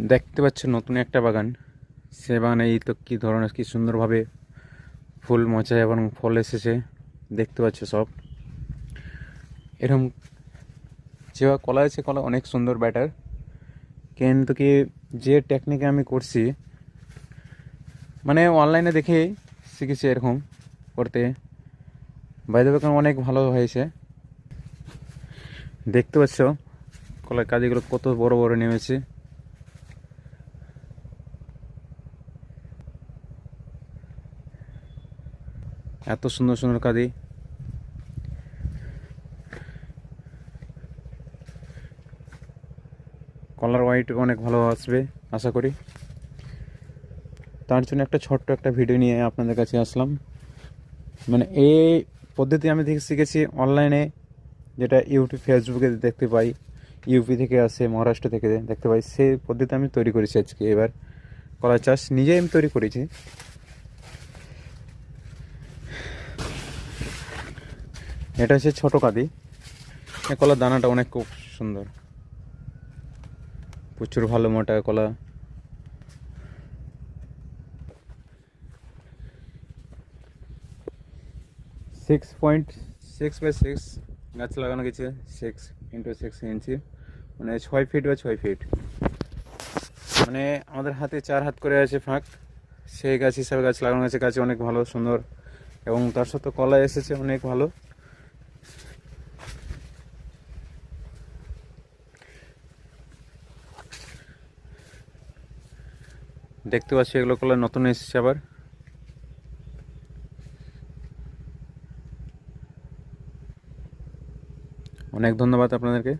দেখতে পাচ্ছেন নতুন একটা বাগান। সে বাগানে এই তো কী ধরনের কি সুন্দরভাবে ফুল মোচা এবং ফল এসেছে দেখতে পাচ্ছ সব। এরকম যে কলা আছে, কলা অনেক সুন্দর ব্যাটার, কিন্তু কি যে টেকনিকে আমি করছি মানে অনলাইনে দেখে শিখেছি এরকম করতে। বাইরে বাগান অনেক ভালো হয়েছে। দেখতে পাচ্ছ কলার কাজিগুলো কত বড় বড় নেমেছে। এত সুন্দর সুন্দর কাঁদি। কলার হোয়াইট অনেক ভালো আসবে আশা করি। তার জন্য একটা ছোট্ট একটা ভিডিও নিয়ে আপনাদের কাছে আসলাম। মানে এই পদ্ধতি আমি দেখে শিখেছি অনলাইনে, যেটা ইউটিউব ফেসবুকে দেখতে পাই, ইউপি থেকে আসে, মহারাষ্ট্র থেকে দেখতে পাই, সেই পদ্ধতি আমি তৈরি করেছি আজকে। এবার কলা চাষ নিজেই আমি তৈরি করেছি। এটা হচ্ছে ছোটো কাঁদি। এই কলার দানাটা অনেক খুব সুন্দর, প্রচুর ভালো মোটা কলা। 6.6x6 গাছ লাগানো গেছে, 6x6 মানে 6 ফিট বা 6 ফিট। মানে আমাদের হাতে 4 হাত করে আছে ফাঁক, সেই গাছ হিসাবে গাছ লাগানো গেছে। গাছ অনেক ভালো সুন্দর এবং তার সাথে কলা এসেছে অনেক ভালো। দেখতে পাচ্ছি এগুলো কলা নতুন এসেছে আবার। অনেক ধন্যবাদ আপনাদেরকে।